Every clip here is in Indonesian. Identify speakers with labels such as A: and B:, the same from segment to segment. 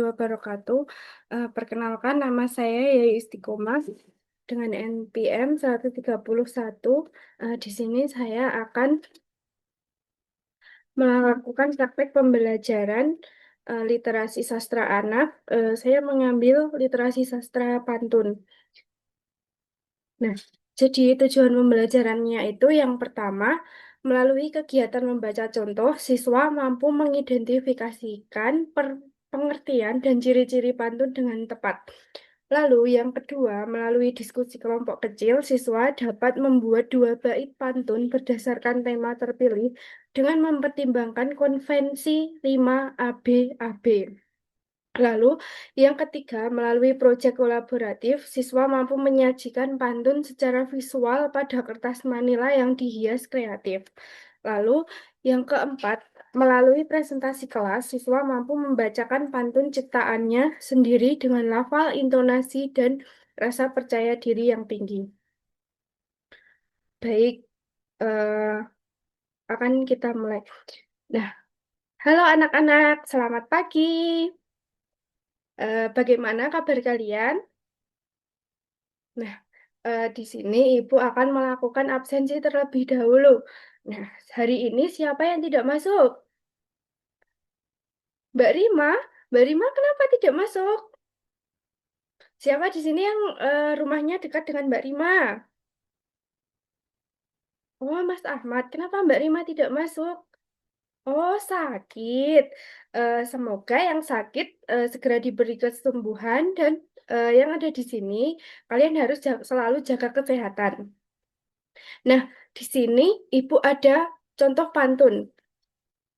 A: Wabarakatuh. Perkenalkan nama saya Yai Istiqomah dengan NPM 131. Di sini saya akan melakukan praktek pembelajaran literasi sastra anak. Saya mengambil literasi sastra pantun. Nah, jadi tujuan pembelajarannya itu yang pertama, melalui kegiatan membaca contoh, siswa mampu mengidentifikasikan pengertian dan ciri-ciri pantun dengan tepat. Lalu yang kedua, melalui diskusi kelompok kecil, siswa dapat membuat dua bait pantun berdasarkan tema terpilih dengan mempertimbangkan konvensi 5 AB-AB. Lalu, yang ketiga, melalui proyek kolaboratif, siswa mampu menyajikan pantun secara visual pada kertas manila yang dihias kreatif. Lalu, yang keempat, melalui presentasi kelas, siswa mampu membacakan pantun ciptaannya sendiri dengan lafal, intonasi, dan rasa percaya diri yang tinggi. Baik, akan kita mulai. Nah, halo anak-anak, selamat pagi. Bagaimana kabar kalian? Nah, di sini Ibu akan melakukan absensi terlebih dahulu. Nah, hari ini siapa yang tidak masuk? Mbak Rima? Mbak Rima kenapa tidak masuk? Siapa di sini yang rumahnya dekat dengan Mbak Rima? Oh, Mas Ahmad. Kenapa Mbak Rima tidak masuk? Oh, sakit. Semoga yang sakit segera diberi kesembuhan dan yang ada di sini kalian harus selalu jaga kesehatan. Nah, di sini Ibu ada contoh pantun.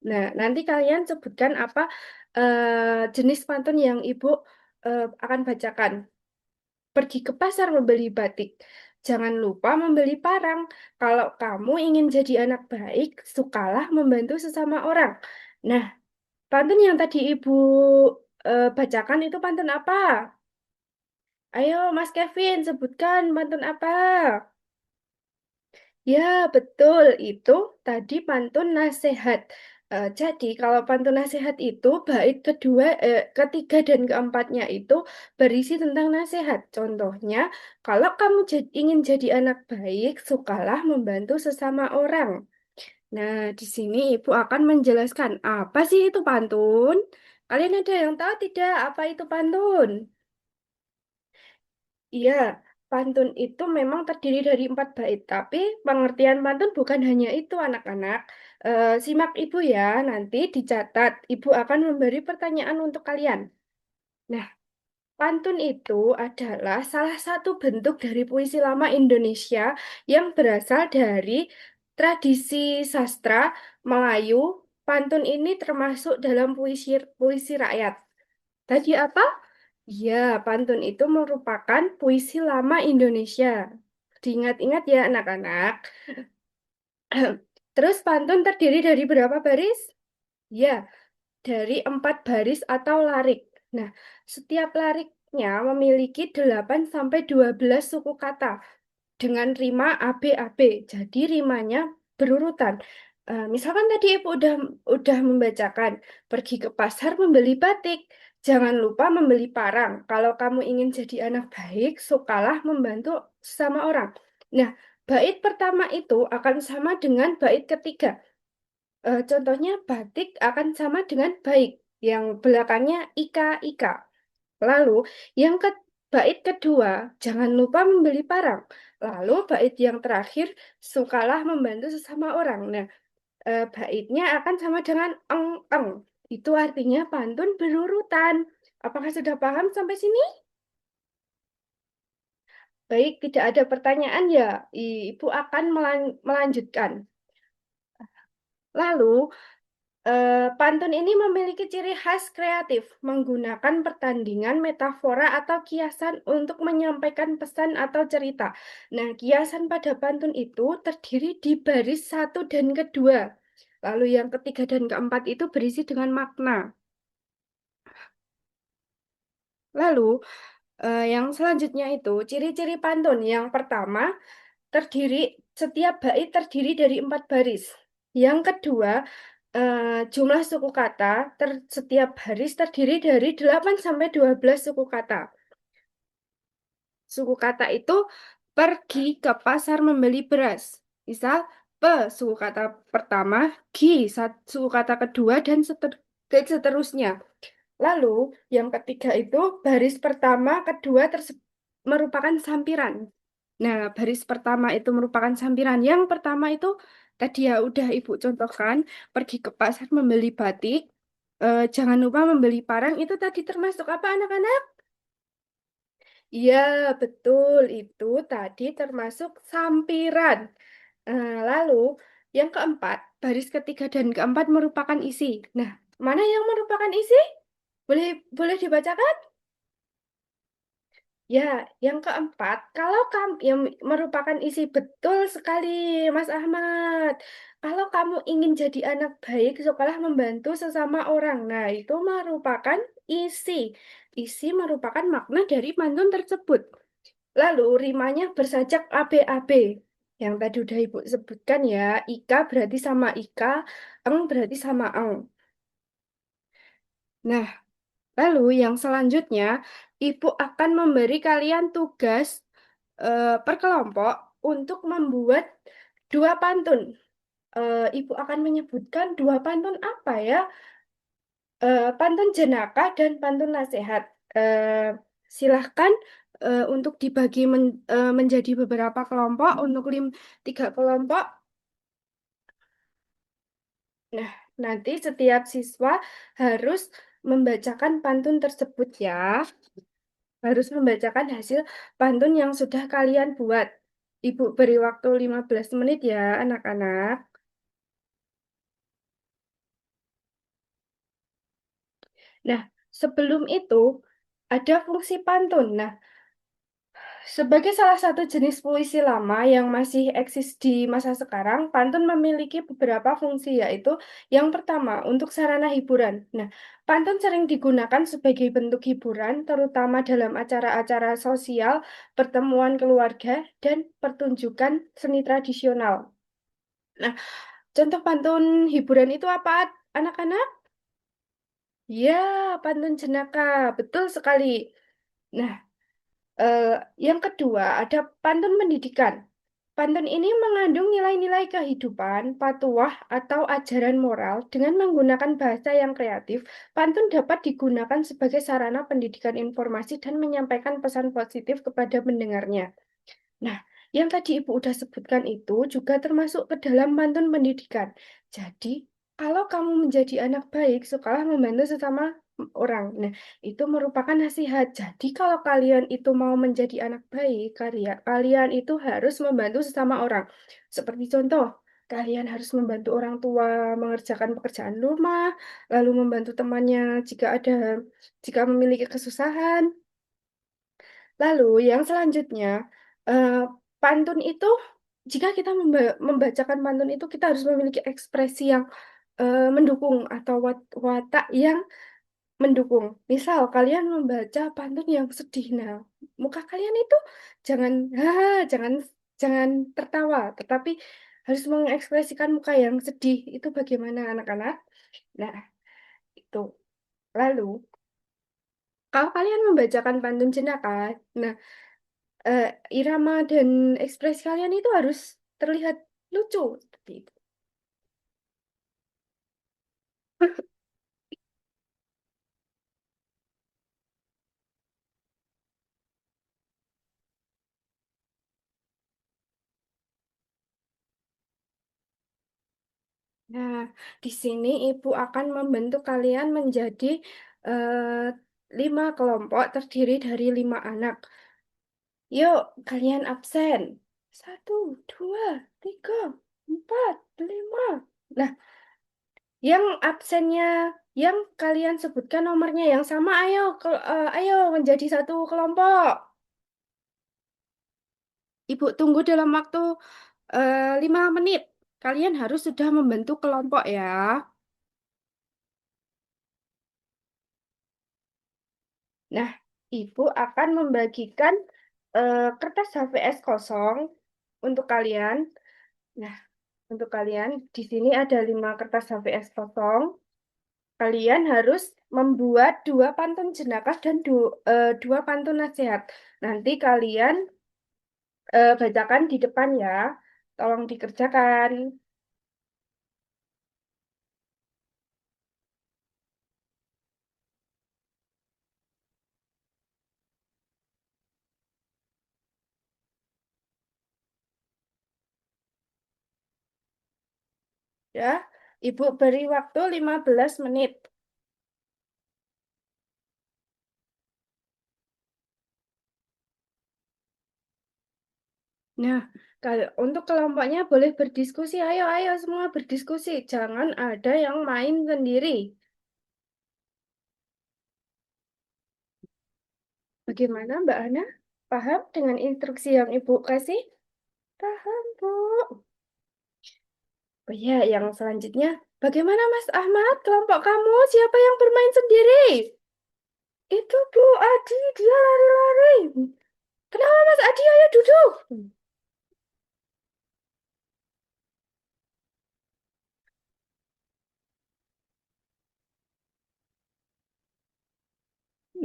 A: Nah, nanti kalian sebutkan apa jenis pantun yang Ibu akan bacakan. Pergi ke pasar membeli batik. Jangan lupa membeli parang. Kalau kamu ingin jadi anak baik, sukalah membantu sesama orang. Nah, pantun yang tadi Ibu bacakan itu pantun apa? Ayo, Mas Kevin, sebutkan pantun apa? Ya, betul. Itu tadi pantun nasihat. Jadi, kalau pantun nasihat itu, bait kedua, ketiga, dan keempatnya itu berisi tentang nasihat. Contohnya, kalau kamu ingin jadi anak baik, sukalah membantu sesama orang. Nah, di sini Ibu akan menjelaskan apa sih itu pantun. Kalian ada yang tahu tidak apa itu pantun? Iya, pantun itu memang terdiri dari 4 bait, tapi pengertian pantun bukan hanya itu, anak-anak. Simak Ibu ya, nanti dicatat. Ibu akan memberi pertanyaan untuk kalian. Nah, pantun itu adalah salah satu bentuk dari puisi lama Indonesia yang berasal dari tradisi sastra Melayu. Pantun ini termasuk dalam puisi puisi rakyat. Tadi apa? Ya, pantun itu merupakan puisi lama Indonesia. Diingat-ingat ya anak-anak. Terus pantun terdiri dari berapa baris? Ya, dari 4 baris atau larik. Nah, setiap lariknya memiliki 8 sampai 12 suku kata dengan rima AB-AB. Jadi rimanya berurutan. Misalkan tadi Ibu udah membacakan, pergi ke pasar membeli batik. Jangan lupa membeli parang. Kalau kamu ingin jadi anak baik, sukalah membantu sama orang. Nah, bait pertama itu akan sama dengan bait ketiga. Contohnya batik akan sama dengan baik. Yang belakangnya ika-ika. Lalu, yang ke bait kedua, jangan lupa membeli parang. Lalu, bait yang terakhir, sukalah membantu sesama orang. Nah, baitnya akan sama dengan eng-eng. Itu artinya pantun berurutan. Apakah sudah paham sampai sini? Baik, tidak ada pertanyaan ya. Ibu akan melanjutkan. Lalu, pantun ini memiliki ciri khas kreatif, menggunakan pertandingan metafora atau kiasan untuk menyampaikan pesan atau cerita. Nah, kiasan pada pantun itu terdiri di baris satu dan kedua. Lalu yang ketiga dan keempat itu berisi dengan makna. Lalu, yang selanjutnya itu ciri-ciri pantun. Yang pertama, terdiri setiap bait terdiri dari 4 baris. Yang kedua, Jumlah suku kata setiap baris terdiri dari 8 sampai 12 suku kata. Suku kata itu pergi ke pasar membeli beras. Misal, pe, suku kata pertama, gi, suku kata kedua, dan seterusnya. Lalu, yang ketiga itu baris pertama, kedua merupakan sampiran. Nah, baris pertama itu merupakan sampiran. Yang pertama itu tadi ya udah Ibu contohkan, pergi ke pasar membeli batik. Jangan lupa membeli parang. Itu tadi termasuk apa anak-anak? Iya, betul. Itu tadi termasuk sampiran. Lalu, yang keempat, baris ketiga dan keempat merupakan isi. Nah, mana yang merupakan isi? Boleh boleh dibacakan? Ya, yang keempat, kalau kamu yang merupakan isi betul sekali, Mas Ahmad. Kalau kamu ingin jadi anak baik, sekolah membantu sesama orang. Nah, itu merupakan isi. Isi merupakan makna dari pantun tersebut. Lalu rimanya bersajak ABAB. Yang tadi udah Ibu sebutkan ya, Ika berarti sama Ika, Eng berarti sama Eng. Nah, lalu yang selanjutnya, Ibu akan memberi kalian tugas per kelompok untuk membuat dua pantun. Ibu akan menyebutkan dua pantun apa ya? Pantun jenaka dan pantun nasihat. Silahkan untuk dibagi menjadi beberapa kelompok. Untuk tiga kelompok. Nah, nanti setiap siswa harus membacakan pantun tersebut ya. Harus membacakan hasil pantun yang sudah kalian buat. Ibu beri waktu 15 menit ya, anak-anak. Nah, sebelum itu ada fungsi pantun. Nah, sebagai salah satu jenis puisi lama yang masih eksis di masa sekarang, pantun memiliki beberapa fungsi, yaitu yang pertama, untuk sarana hiburan. Nah, pantun sering digunakan sebagai bentuk hiburan, terutama dalam acara-acara sosial, pertemuan keluarga, dan pertunjukan seni tradisional. Nah, contoh pantun hiburan itu apa, anak-anak? Ya, pantun jenaka, betul sekali. Nah, eh, yang kedua ada pantun pendidikan. Pantun ini mengandung nilai-nilai kehidupan, patuah, atau ajaran moral dengan menggunakan bahasa yang kreatif. Pantun dapat digunakan sebagai sarana pendidikan informasi dan menyampaikan pesan positif kepada pendengarnya. Nah, yang tadi Ibu udah sebutkan itu juga termasuk ke dalam pantun pendidikan. Jadi, kalau kamu menjadi anak baik, sekolah membantu sesama orang. Nah, itu merupakan nasihat. Jadi, kalau kalian itu mau menjadi anak baik, kalian itu harus membantu sesama orang. Seperti contoh, kalian harus membantu orang tua mengerjakan pekerjaan rumah, lalu membantu temannya jika memiliki kesusahan. Lalu yang selanjutnya, eh, pantun itu, jika kita membacakan pantun itu, kita harus memiliki ekspresi yang mendukung atau watak yang mendukung. Misal kalian membaca pantun yang sedih, nah muka kalian itu jangan, jangan, jangan tertawa, tetapi harus mengekspresikan muka yang sedih. Itu bagaimana anak-anak? Nah, itu. Lalu, kalau kalian membacakan pantun jenaka, nah eh, irama dan ekspresi kalian itu harus terlihat lucu seperti itu. Nah, di sini ibu akan membentuk kalian menjadi eh, 5 kelompok terdiri dari 5 anak. Yuk, kalian absen. 1, 2, 3, 4, 5. Nah, yang absennya, yang kalian sebutkan nomornya yang sama, ayo menjadi satu kelompok. Ibu tunggu dalam waktu 5 menit. Kalian harus sudah membentuk kelompok ya. Nah, Ibu akan membagikan kertas HVS kosong untuk kalian. Nah, Untuk kalian, di sini ada 5 kertas HVS kosong. Kalian harus membuat 2 pantun jenaka dan 2 pantun nasihat. Nanti kalian bacakan di depan ya. Tolong dikerjakan. Ya, Ibu beri waktu 15 menit. Nah, kalau untuk kelompoknya boleh berdiskusi. Ayo, ayo semua berdiskusi. Jangan ada yang main sendiri. Bagaimana, Mbak Ana? Paham dengan instruksi yang Ibu kasih? Paham, Bu. Oh iya, yang selanjutnya. Bagaimana, Mas Ahmad? Kelompok kamu, siapa yang bermain sendiri? Itu Bu Adi, dia lari-lari. Kenapa Mas Adi? Ayo duduk.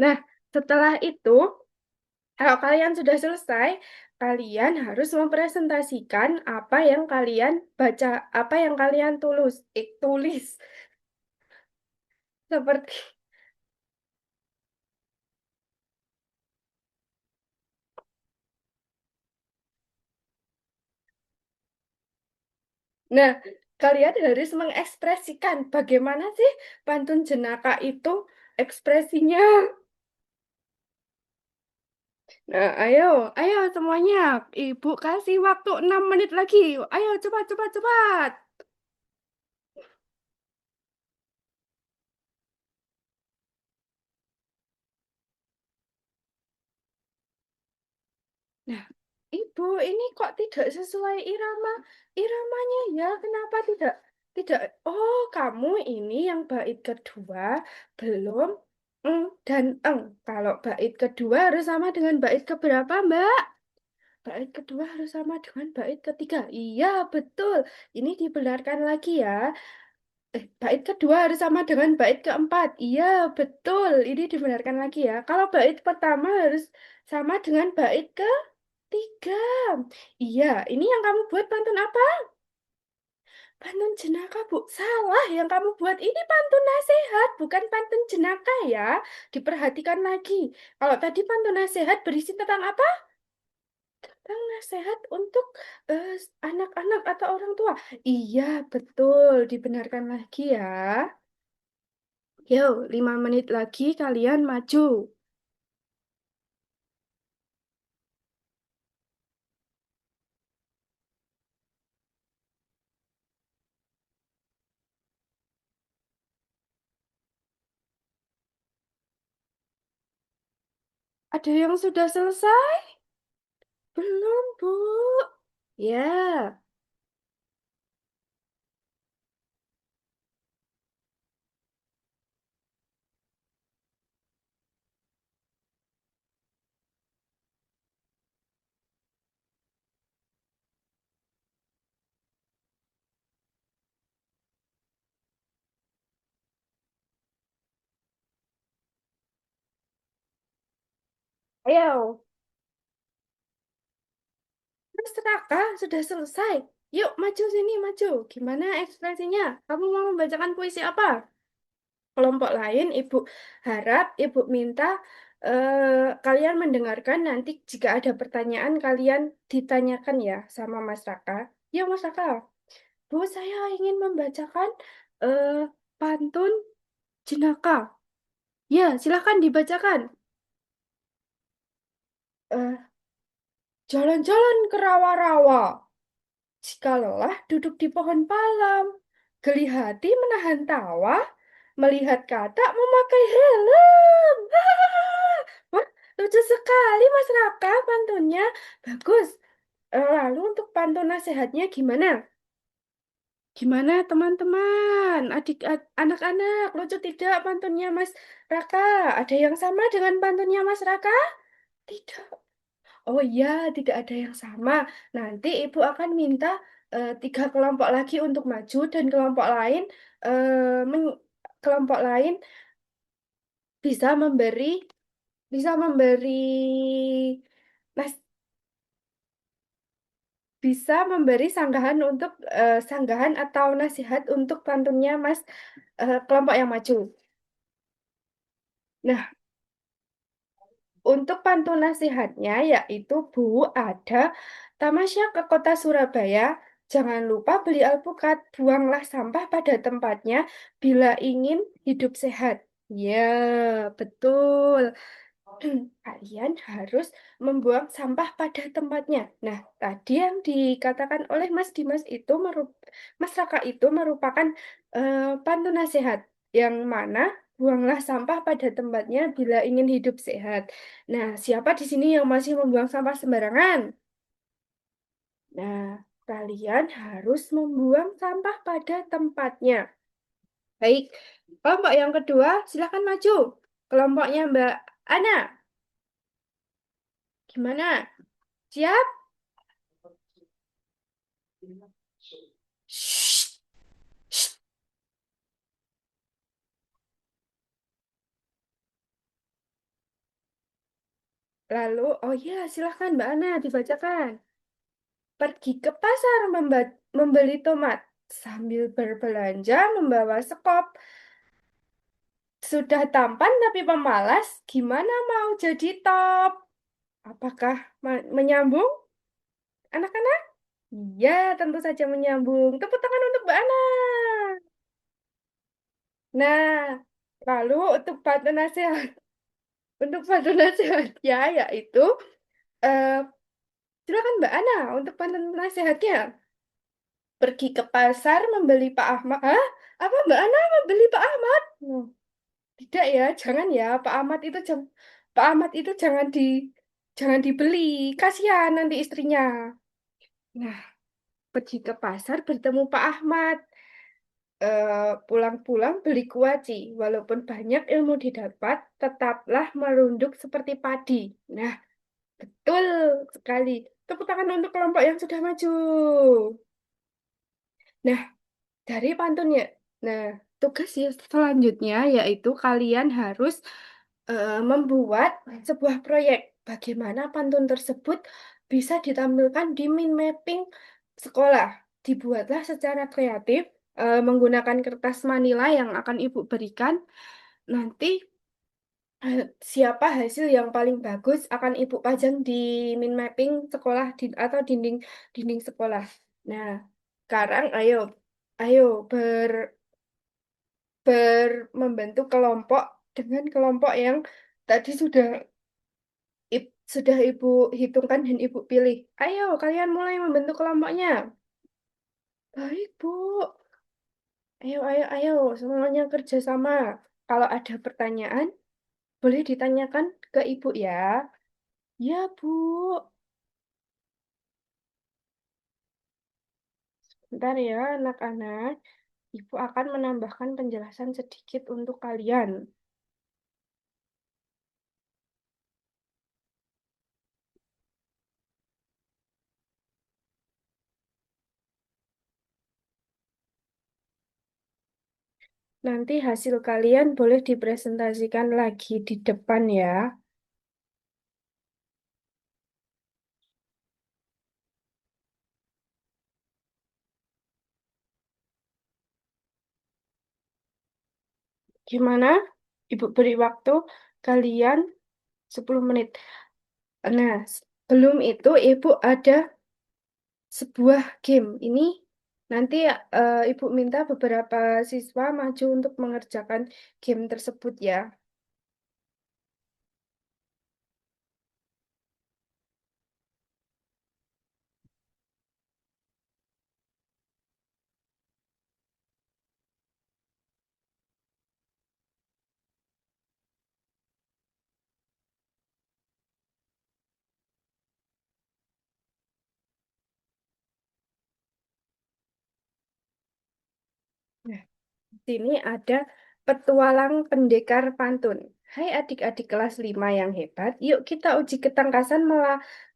A: Nah, setelah itu, kalau kalian sudah selesai, kalian harus mempresentasikan apa yang kalian baca, apa yang kalian tulis. Seperti, nah, kalian harus mengekspresikan bagaimana sih pantun jenaka itu ekspresinya. Nah, ayo, ayo semuanya. Ibu kasih waktu 6 menit lagi. Ayo, cepat, cepat, cepat. Nah, Ibu, ini kok tidak sesuai iramanya ya? Kenapa tidak? Oh, kamu ini yang bait kedua belum dan eng. Kalau bait kedua harus sama dengan bait keberapa, Mbak? Bait kedua harus sama dengan bait ketiga. Iya, betul. Ini dibenarkan lagi ya. Bait kedua harus sama dengan bait keempat. Iya, betul. Ini dibenarkan lagi ya. Kalau bait pertama harus sama dengan bait ketiga. Iya, ini yang kamu buat pantun apa? Pantun jenaka, Bu. Salah, yang kamu buat ini pantun nasihat, bukan pantun jenaka ya. Diperhatikan lagi. Kalau tadi pantun nasihat berisi tentang apa? Tentang nasihat untuk eh, anak-anak atau orang tua. Iya, betul. Dibenarkan lagi ya. Yo, 5 menit lagi kalian maju. Ada yang sudah selesai? Belum, Bu. Ya, ayo. Mas Raka sudah selesai. Yuk, maju sini, maju. Gimana ekspresinya? Kamu mau membacakan puisi apa? Kelompok lain, Ibu harap, Ibu minta kalian mendengarkan nanti jika ada pertanyaan kalian ditanyakan ya sama Mas Raka. Ya, Mas Raka. Bu, saya ingin membacakan eh, pantun jenaka. Ya, silahkan dibacakan. Eh, Jalan-jalan ke rawa-rawa. Jika lelah duduk di pohon palam. Geli hati menahan tawa. Melihat katak memakai helm. Wah, lucu sekali Mas Raka pantunnya. Bagus. Lalu untuk pantun nasihatnya gimana? Gimana teman-teman? Anak-anak, lucu tidak pantunnya Mas Raka? Ada yang sama dengan pantunnya Mas Raka? Tidak. Oh iya, tidak ada yang sama. Nanti ibu akan minta tiga kelompok lagi untuk maju dan eh, men- kelompok lain bisa memberi nas bisa memberi sanggahan atau nasihat untuk pantunnya Mas kelompok yang maju. Nah, untuk pantun nasihatnya yaitu Bu, ada tamasya ke kota Surabaya. Jangan lupa beli alpukat, buanglah sampah pada tempatnya bila ingin hidup sehat. Ya, betul. Kalian harus membuang sampah pada tempatnya. Nah, tadi yang dikatakan oleh Mas Dimas itu Mas Raka itu merupakan pantun nasihat yang mana buanglah sampah pada tempatnya bila ingin hidup sehat. Nah, siapa di sini yang masih membuang sampah sembarangan? Nah, kalian harus membuang sampah pada tempatnya. Baik, kelompok yang kedua, silakan maju. Kelompoknya Mbak Ana, gimana? Siap? Shh, shh. Lalu, oh ya, silahkan Mbak Ana dibacakan. Pergi ke pasar membeli tomat. Sambil berbelanja membawa sekop. Sudah tampan tapi pemalas, gimana mau jadi top? Apakah menyambung, anak-anak? Iya, tentu saja menyambung. Tepuk tangan untuk Mbak Ana. Nah, lalu untuk pantun nasihatnya yaitu, eh, silakan Mbak Ana untuk pantun nasihatnya. Pergi ke pasar membeli Pak Ahmad. Hah? Apa Mbak Ana membeli Pak Ahmad? Tidak ya, jangan ya. Pak Ahmad itu jangan dibeli. Kasihan nanti istrinya. Nah, pergi ke pasar bertemu Pak Ahmad. Pulang-pulang beli kuaci. Walaupun banyak ilmu didapat, tetaplah merunduk seperti padi. Nah, betul sekali. Tepuk tangan untuk kelompok yang sudah maju. Nah, dari pantunnya. Nah, tugas ya selanjutnya yaitu kalian harus membuat sebuah proyek. Bagaimana pantun tersebut bisa ditampilkan di mind mapping sekolah. Dibuatlah secara kreatif menggunakan kertas manila yang akan Ibu berikan. Nanti siapa hasil yang paling bagus akan Ibu pajang di mind mapping sekolah atau dinding dinding sekolah. Nah, sekarang ayo ber membentuk kelompok dengan kelompok yang tadi sudah Ibu hitungkan dan Ibu pilih. Ayo, kalian mulai membentuk kelompoknya. Baik, Bu. Ayo, semuanya kerjasama. Kalau ada pertanyaan, boleh ditanyakan ke Ibu ya. Ya, Bu. Bentar ya, anak-anak. Ibu akan menambahkan penjelasan sedikit untuk kalian. Nanti hasil kalian boleh dipresentasikan lagi di depan ya. Gimana? Ibu beri waktu kalian 10 menit. Nah, sebelum itu Ibu ada sebuah game. Ini nanti Ibu minta beberapa siswa maju untuk mengerjakan game tersebut ya. Nah, di sini ada Petualang Pendekar Pantun. Hai adik-adik kelas 5 yang hebat, yuk kita uji ketangkasan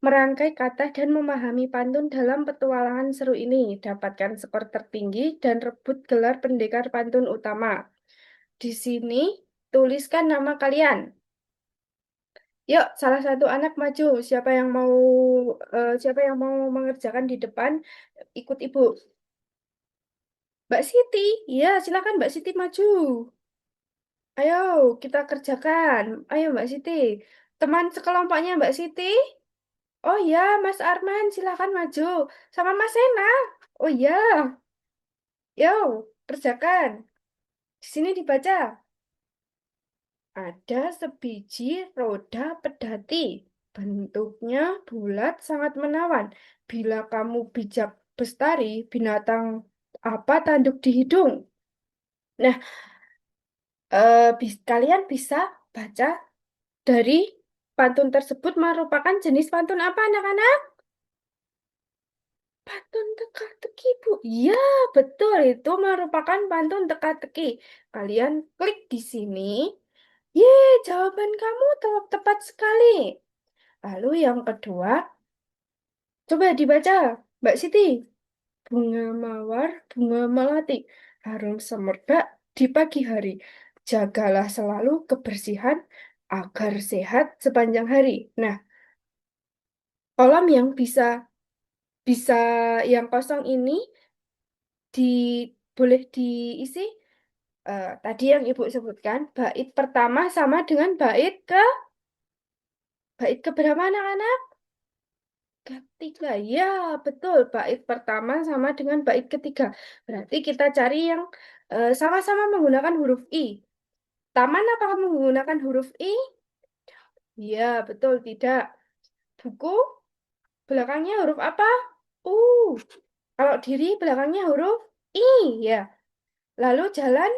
A: merangkai kata dan memahami pantun dalam petualangan seru ini. Dapatkan skor tertinggi dan rebut gelar pendekar pantun utama. Di sini tuliskan nama kalian. Yuk, salah satu anak maju. Siapa yang mau mengerjakan di depan, ikut ibu. Mbak Siti, iya silakan Mbak Siti maju. Ayo, kita kerjakan. Ayo, Mbak Siti. Teman sekelompoknya Mbak Siti. Oh ya, Mas Arman, silakan maju. Sama Mas Sena. Oh ya, yo, kerjakan. Di sini dibaca. Ada sebiji roda pedati. Bentuknya bulat sangat menawan. Bila kamu bijak bestari, binatang apa tanduk di hidung? Nah, kalian bisa baca dari pantun tersebut merupakan jenis pantun apa, anak-anak? Pantun teka-teki, Bu. Iya, betul. Itu merupakan pantun teka-teki. Kalian klik di sini. Yeay, jawaban kamu tepat sekali. Lalu yang kedua, coba dibaca, Mbak Siti. Bunga mawar, bunga melati, harum semerbak di pagi hari. Jagalah selalu kebersihan agar sehat sepanjang hari. Nah, kolom yang bisa bisa yang kosong ini di boleh diisi tadi yang Ibu sebutkan bait pertama sama dengan bait keberapa anak-anak? Ketiga. Ya, betul. Bait pertama sama dengan bait ketiga. Berarti kita cari yang sama-sama menggunakan huruf I. Taman apakah menggunakan huruf I? Ya, betul tidak. Buku belakangnya huruf apa? U. Kalau diri belakangnya huruf I, ya. Lalu jalan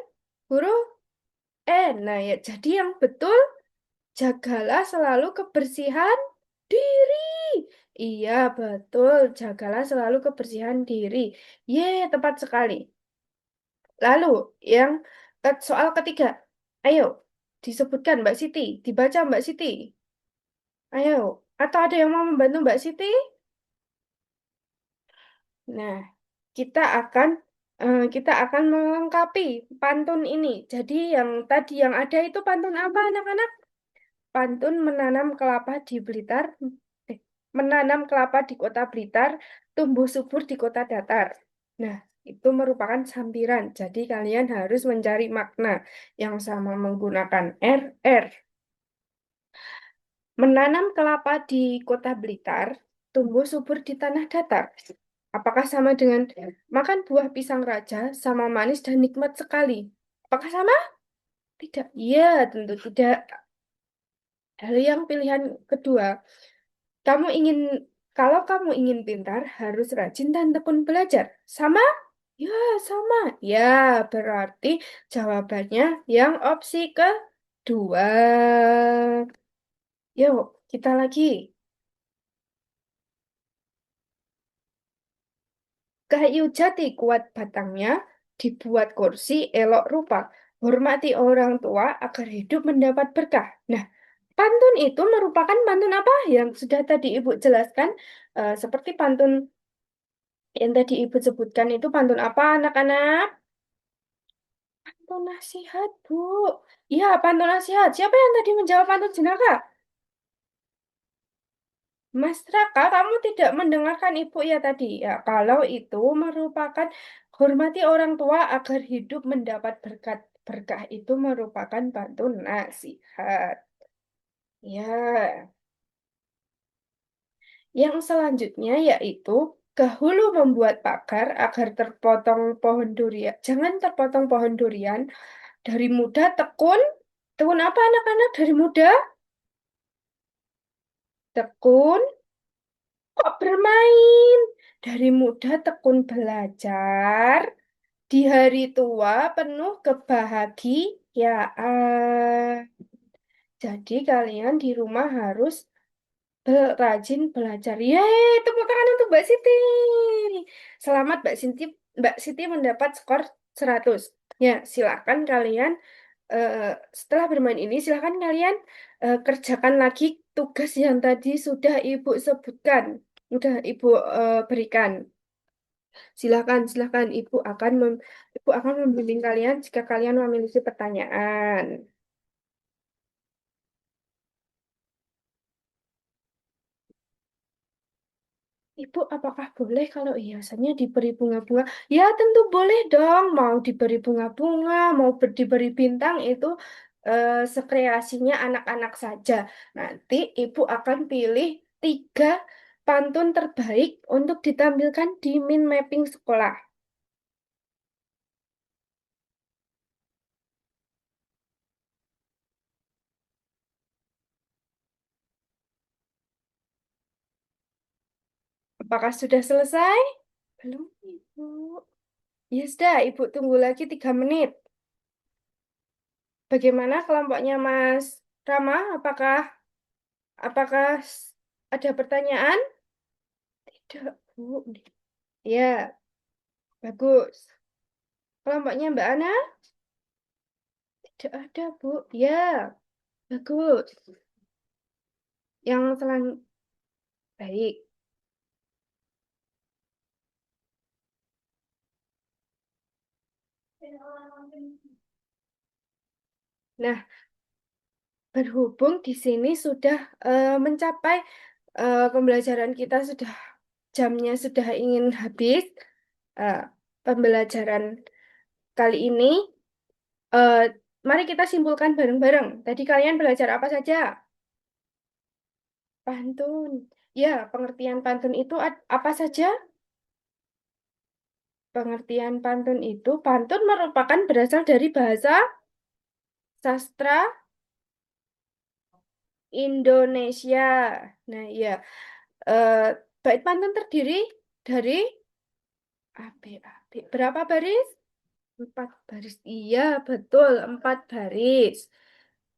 A: huruf N. Nah, ya, jadi yang betul jagalah selalu kebersihan diri. Iya, betul. Jagalah selalu kebersihan diri. Ye, tepat sekali. Lalu, yang soal ketiga. Ayo, disebutkan Mbak Siti. Dibaca Mbak Siti. Ayo. Atau ada yang mau membantu Mbak Siti? Nah, kita akan melengkapi pantun ini. Jadi yang tadi yang ada itu pantun apa anak-anak? Pantun menanam kelapa di Blitar, eh, menanam kelapa di kota Blitar, tumbuh subur di kota datar. Nah, itu merupakan sampiran. Jadi kalian harus mencari makna yang sama menggunakan RR. Menanam kelapa di kota Blitar, tumbuh subur di tanah datar. Apakah sama dengan makan buah pisang raja, sama manis dan nikmat sekali? Apakah sama? Tidak. Iya, tentu tidak. Lalu yang pilihan kedua, Kamu ingin, kalau kamu ingin pintar, harus rajin dan tekun belajar. Sama? Ya, sama. Ya, berarti jawabannya yang opsi kedua. Yuk, kita lagi. Kayu jati kuat batangnya, dibuat kursi elok rupa. Hormati orang tua agar hidup mendapat berkah. Nah, pantun itu merupakan pantun apa yang sudah tadi Ibu jelaskan? Seperti pantun yang tadi Ibu sebutkan itu pantun apa, anak-anak? Pantun nasihat, Bu. Iya, pantun nasihat. Siapa yang tadi menjawab pantun jenaka? Mas Raka, kamu tidak mendengarkan Ibu ya tadi. Ya, kalau itu merupakan hormati orang tua agar hidup mendapat berkat. Berkah itu merupakan pantun nasihat. Ya, yang selanjutnya yaitu ke hulu membuat pagar agar terpotong pohon durian. Jangan terpotong pohon durian. Dari muda tekun. Tekun apa anak-anak? Dari muda tekun kok bermain. Dari muda tekun belajar. Di hari tua penuh kebahagiaan. Jadi kalian di rumah harus rajin belajar. Yeay, tepuk tangan untuk Mbak Siti. Selamat Mbak Siti mendapat skor 100. Ya, silakan kalian. Eh, Setelah bermain ini, silakan kalian kerjakan lagi tugas yang tadi sudah Ibu sebutkan, sudah Ibu berikan. Silakan, silakan. Ibu akan membimbing kalian jika kalian memiliki pertanyaan. Ibu, apakah boleh kalau hiasannya diberi bunga-bunga? Ya, tentu boleh dong. Mau diberi bunga-bunga, mau diberi bintang, itu sekreasinya anak-anak saja. Nanti ibu akan pilih 3 pantun terbaik untuk ditampilkan di min mapping sekolah. Apakah sudah selesai? Belum, Ibu. Ya sudah, Ibu tunggu lagi 3 menit. Bagaimana kelompoknya Mas Rama? Apakah ada pertanyaan? Tidak, Bu. Ya, bagus. Kelompoknya Mbak Ana? Tidak ada, Bu. Ya, bagus. Yang baik. Nah, berhubung di sini sudah mencapai pembelajaran kita sudah jamnya sudah ingin habis. eh, Pembelajaran kali ini, eh, mari kita simpulkan bareng-bareng. Tadi kalian belajar apa saja? Pantun. Ya, pengertian pantun itu apa saja? Pengertian pantun merupakan berasal dari bahasa sastra Indonesia. Nah, ya, eh, bait pantun terdiri dari berapa baris? 4 baris. Iya, betul, 4 baris.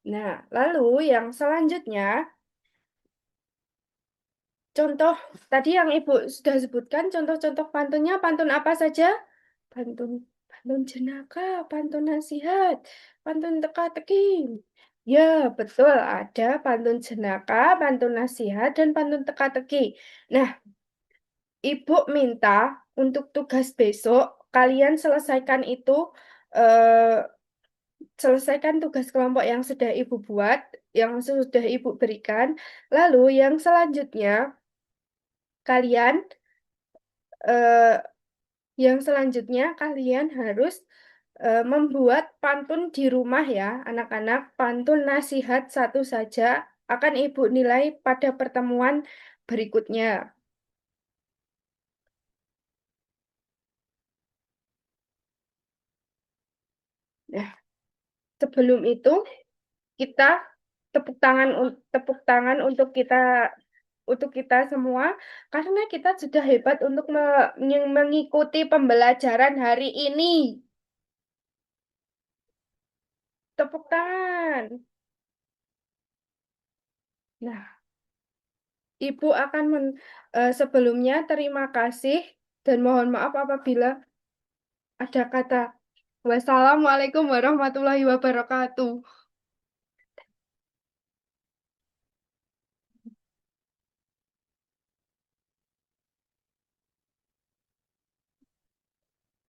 A: Nah, lalu yang selanjutnya, contoh tadi yang Ibu sudah sebutkan, contoh-contoh pantunnya, pantun apa saja? Pantun, pantun jenaka, pantun nasihat, pantun teka-teki. Ya, betul, ada pantun jenaka, pantun nasihat, dan pantun teka-teki. Nah, Ibu minta untuk tugas besok, kalian selesaikan itu, eh, selesaikan tugas kelompok yang sudah Ibu buat, yang sudah Ibu berikan. Lalu yang selanjutnya, kalian eh, kalian harus membuat pantun di rumah ya, anak-anak. Pantun nasihat satu saja akan Ibu nilai pada pertemuan berikutnya. Nah, sebelum itu kita tepuk tangan untuk kita semua karena kita sudah hebat untuk mengikuti pembelajaran hari ini. Tepuk tangan. Nah, Ibu akan sebelumnya terima kasih dan mohon maaf apabila ada kata wassalamualaikum warahmatullahi wabarakatuh.